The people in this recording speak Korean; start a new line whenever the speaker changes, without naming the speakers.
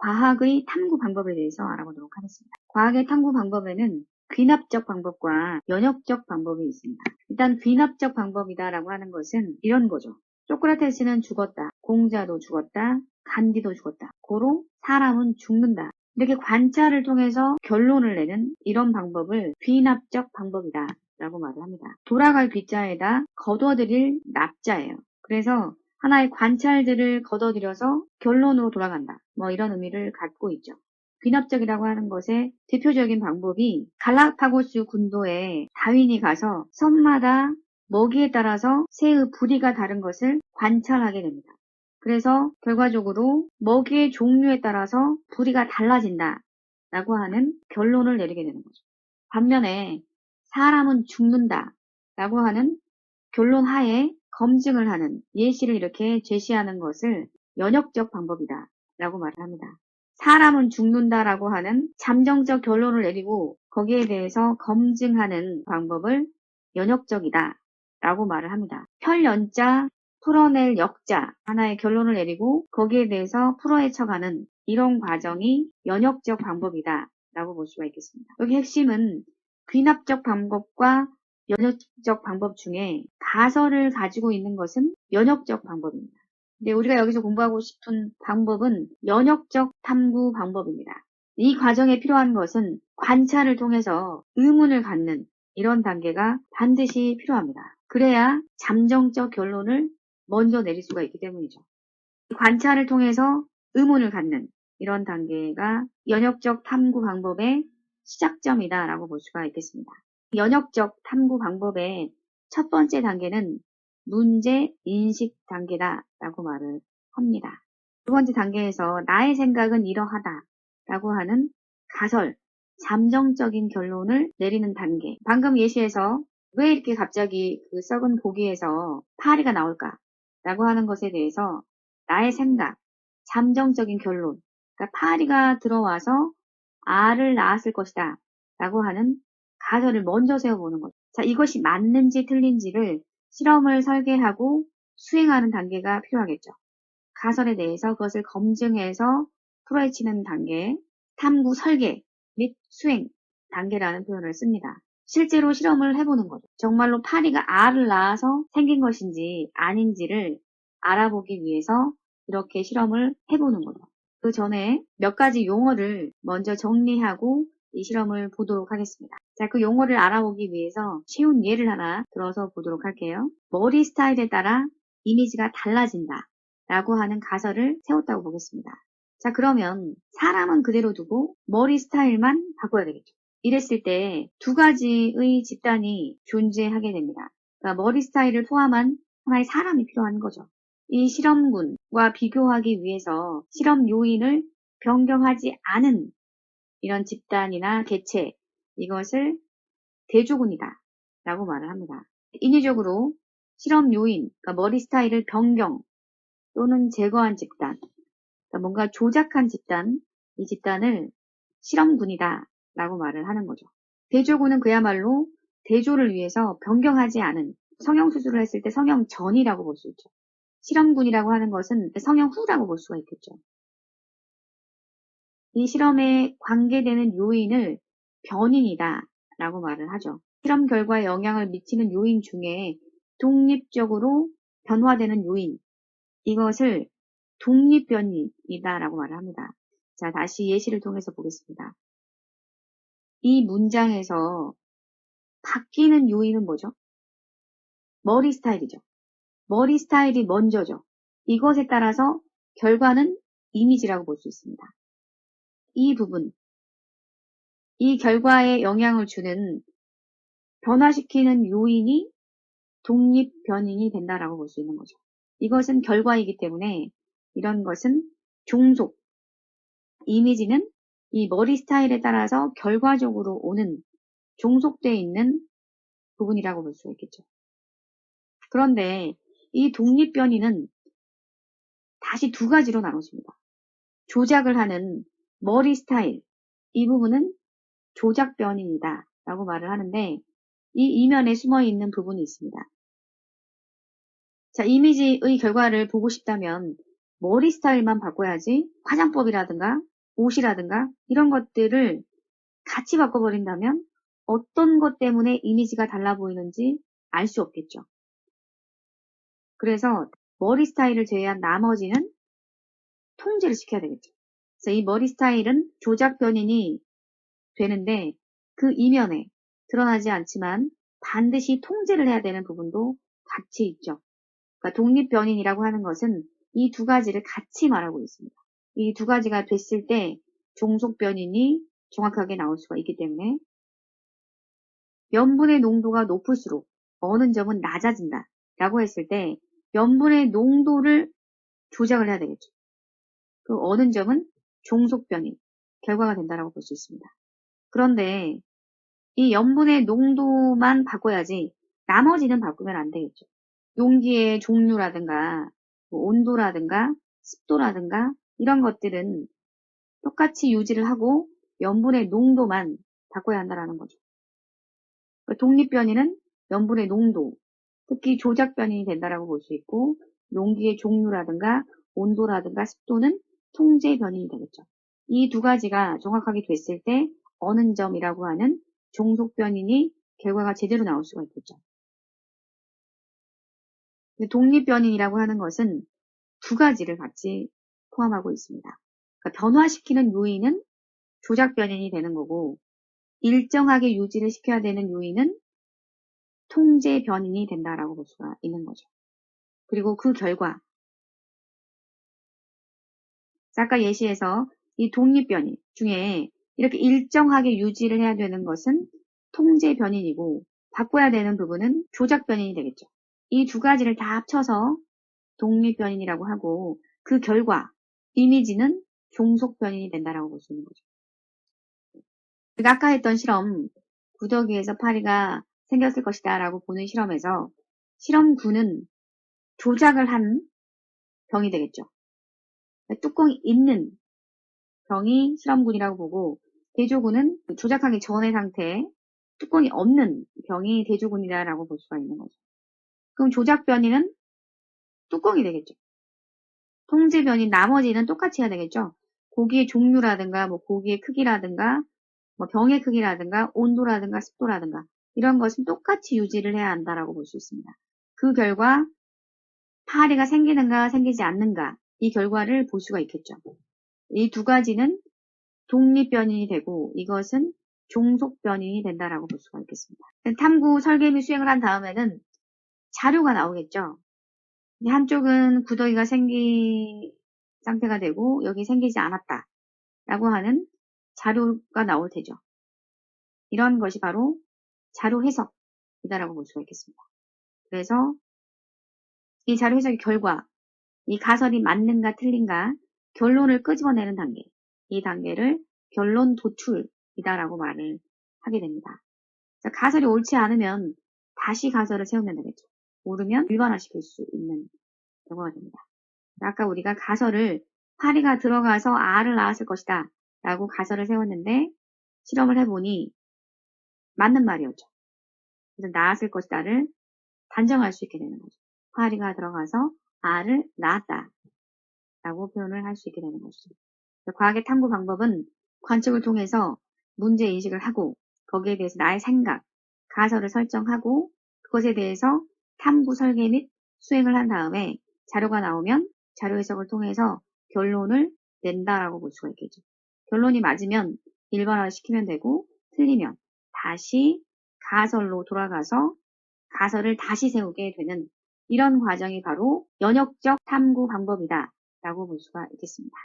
과학의 탐구 방법에 대해서 알아보도록 하겠습니다. 과학의 탐구 방법에는 귀납적 방법과 연역적 방법이 있습니다. 일단 귀납적 방법이다라고 하는 것은 이런 거죠. 소크라테스는 죽었다. 공자도 죽었다. 간디도 죽었다. 고로 사람은 죽는다. 이렇게 관찰을 통해서 결론을 내는 이런 방법을 귀납적 방법이다 라고 말을 합니다. 돌아갈 귀자에다 거둬들일 납자예요. 그래서 하나의 관찰들을 거둬들여서 결론으로 돌아간다. 뭐 이런 의미를 갖고 있죠. 귀납적이라고 하는 것의 대표적인 방법이 갈라파고스 군도에 다윈이 가서 섬마다 먹이에 따라서 새의 부리가 다른 것을 관찰하게 됩니다. 그래서 결과적으로 먹이의 종류에 따라서 부리가 달라진다 라고 하는 결론을 내리게 되는 거죠. 반면에 사람은 죽는다 라고 하는 결론 하에 검증을 하는 예시를 이렇게 제시하는 것을 연역적 방법이다 라고 말을 합니다. 사람은 죽는다라고 하는 잠정적 결론을 내리고 거기에 대해서 검증하는 방법을 연역적이다 라고 말을 합니다. 펼연자 풀어낼 역자 하나의 결론을 내리고 거기에 대해서 풀어헤쳐가는 이런 과정이 연역적 방법이다 라고 볼 수가 있겠습니다. 여기 핵심은 귀납적 방법과 연역적 방법 중에 가설을 가지고 있는 것은 연역적 방법입니다. 근데 우리가 여기서 공부하고 싶은 방법은 연역적 탐구 방법입니다. 이 과정에 필요한 것은 관찰을 통해서 의문을 갖는 이런 단계가 반드시 필요합니다. 그래야 잠정적 결론을 먼저 내릴 수가 있기 때문이죠. 관찰을 통해서 의문을 갖는 이런 단계가 연역적 탐구 방법의 시작점이다라고 볼 수가 있겠습니다. 연역적 탐구 방법의 첫 번째 단계는 문제 인식 단계다라고 말을 합니다. 두 번째 단계에서 나의 생각은 이러하다라고 하는 가설, 잠정적인 결론을 내리는 단계. 방금 예시에서 왜 이렇게 갑자기 그 썩은 고기에서 파리가 나올까라고 하는 것에 대해서 나의 생각, 잠정적인 결론, 그러니까 파리가 들어와서 알을 낳았을 것이다 라고 하는 가설을 먼저 세워보는 거죠. 자, 이것이 맞는지 틀린지를 실험을 설계하고 수행하는 단계가 필요하겠죠. 가설에 대해서 그것을 검증해서 풀어헤치는 단계, 탐구 설계 및 수행 단계라는 표현을 씁니다. 실제로 실험을 해보는 거죠. 정말로 파리가 알을 낳아서 생긴 것인지 아닌지를 알아보기 위해서 이렇게 실험을 해보는 거죠. 그 전에 몇 가지 용어를 먼저 정리하고 이 실험을 보도록 하겠습니다. 자, 그 용어를 알아보기 위해서 쉬운 예를 하나 들어서 보도록 할게요. 머리 스타일에 따라 이미지가 달라진다 라고 하는 가설을 세웠다고 보겠습니다. 자, 그러면 사람은 그대로 두고 머리 스타일만 바꿔야 되겠죠. 이랬을 때 두 가지의 집단이 존재하게 됩니다. 그러니까 머리 스타일을 포함한 하나의 사람이 필요한 거죠. 이 실험군과 비교하기 위해서 실험 요인을 변경하지 않은 이런 집단이나 개체, 이것을 대조군이다 라고 말을 합니다. 인위적으로 실험 요인, 그러니까 머리 스타일을 변경 또는 제거한 집단, 그러니까 뭔가 조작한 집단, 이 집단을 실험군이다 라고 말을 하는 거죠. 대조군은 그야말로 대조를 위해서 변경하지 않은 성형수술을 했을 때 성형전이라고 볼 수 있죠. 실험군이라고 하는 것은 성형후라고 볼 수가 있겠죠. 이 실험에 관계되는 요인을 변인이다 라고 말을 하죠. 실험 결과에 영향을 미치는 요인 중에 독립적으로 변화되는 요인, 이것을 독립변이다 라고 말을 합니다. 자, 다시 예시를 통해서 보겠습니다. 이 문장에서 바뀌는 요인은 뭐죠? 머리 스타일이죠. 머리 스타일이 먼저죠. 이것에 따라서 결과는 이미지라고 볼 수 있습니다. 이 부분, 이 결과에 영향을 주는 변화시키는 요인이 독립변인이 된다라고 볼 수 있는 거죠. 이것은 결과이기 때문에 이런 것은 종속, 이미지는 이 머리 스타일에 따라서 결과적으로 오는 종속되어 있는 부분이라고 볼 수 있겠죠. 그런데 이 독립변이는 다시 두 가지로 나눠집니다. 조작을 하는 머리 스타일, 이 부분은 조작변인이다 라고 말을 하는데 이 이면에 숨어 있는 부분이 있습니다. 자, 이미지의 결과를 보고 싶다면 머리 스타일만 바꿔야지 화장법이라든가 옷이라든가 이런 것들을 같이 바꿔버린다면 어떤 것 때문에 이미지가 달라 보이는지 알 수 없겠죠. 그래서 머리 스타일을 제외한 나머지는 통제를 시켜야 되겠죠. 그래서 이 머리 스타일은 조작 변인이 되는데 그 이면에 드러나지 않지만 반드시 통제를 해야 되는 부분도 같이 있죠. 그러니까 독립변인이라고 하는 것은 이 두 가지를 같이 말하고 있습니다. 이 두 가지가 됐을 때 종속변인이 정확하게 나올 수가 있기 때문에 염분의 농도가 높을수록 어느 점은 낮아진다 라고 했을 때 염분의 농도를 조작을 해야 되겠죠. 그 어느 점은 종속변인 결과가 된다라고 볼 수 있습니다. 그런데 이 염분의 농도만 바꿔야지 나머지는 바꾸면 안 되겠죠. 용기의 종류라든가 온도라든가 습도라든가 이런 것들은 똑같이 유지를 하고 염분의 농도만 바꿔야 한다는 거죠. 독립변이는 염분의 농도, 특히 조작변이 된다라고 볼 수 있고 용기의 종류라든가 온도라든가 습도는 통제 변인이 되겠죠. 이 두 가지가 정확하게 됐을 때 어느 점이라고 하는 종속변인이 결과가 제대로 나올 수가 있겠죠. 독립변인이라고 하는 것은 두 가지를 같이 포함하고 있습니다. 그러니까 변화시키는 요인은 조작변인이 되는 거고 일정하게 유지를 시켜야 되는 요인은 통제 변인이 된다라고 볼 수가 있는 거죠. 그리고 그 결과 아까 예시에서 이 독립변인 중에 이렇게 일정하게 유지를 해야 되는 것은 통제 변인이고 바꿔야 되는 부분은 조작 변인이 되겠죠. 이 두 가지를 다 합쳐서 독립변인이라고 하고 그 결과 이미지는 종속변인이 된다라고 볼 수 있는 거죠. 우리가 아까 했던 실험 구더기에서 파리가 생겼을 것이다 라고 보는 실험에서 실험군은 조작을 한 병이 되겠죠. 뚜껑이 있는 병이 실험군이라고 보고 대조군은 조작하기 전의 상태에 뚜껑이 없는 병이 대조군이다라고 볼 수가 있는 거죠. 그럼 조작 변이는 뚜껑이 되겠죠. 통제 변이 나머지는 똑같이 해야 되겠죠. 고기의 종류라든가 고기의 크기라든가 병의 크기라든가 온도라든가 습도라든가 이런 것은 똑같이 유지를 해야 한다라고 볼 수 있습니다. 그 결과 파리가 생기는가 생기지 않는가 이 결과를 볼 수가 있겠죠. 이 두 가지는 독립변인이 되고 이것은 종속변인이 된다라고 볼 수가 있겠습니다. 탐구 설계 및 수행을 한 다음에는 자료가 나오겠죠. 한쪽은 구더기가 생긴 상태가 되고 여기 생기지 않았다 라고 하는 자료가 나올 테죠. 이런 것이 바로 자료 해석이다라고 볼 수가 있겠습니다. 그래서 이 자료 해석의 결과 이 가설이 맞는가 틀린가 결론을 끄집어내는 단계, 이 단계를 결론 도출이다라고 말을 하게 됩니다. 가설이 옳지 않으면 다시 가설을 세우면 되겠죠. 옳으면 일반화시킬 수 있는 경우가 됩니다. 아까 우리가 가설을 파리가 들어가서 알을 낳았을 것이다 라고 가설을 세웠는데 실험을 해보니 맞는 말이었죠. 그래서 낳았을 것이다를 단정할 수 있게 되는 거죠. 파리가 들어가서 알을 낳았다 라고 표현을 할 수 있게 되는 것이죠. 과학의 탐구 방법은 관측을 통해서 문제 인식을 하고 거기에 대해서 나의 생각, 가설을 설정하고 그것에 대해서 탐구 설계 및 수행을 한 다음에 자료가 나오면 자료 해석을 통해서 결론을 낸다라고 볼 수가 있겠죠. 결론이 맞으면 일반화시키면 되고 틀리면 다시 가설로 돌아가서 가설을 다시 세우게 되는 이런 과정이 바로 연역적 탐구 방법이다 라고 볼 수가 있겠습니다.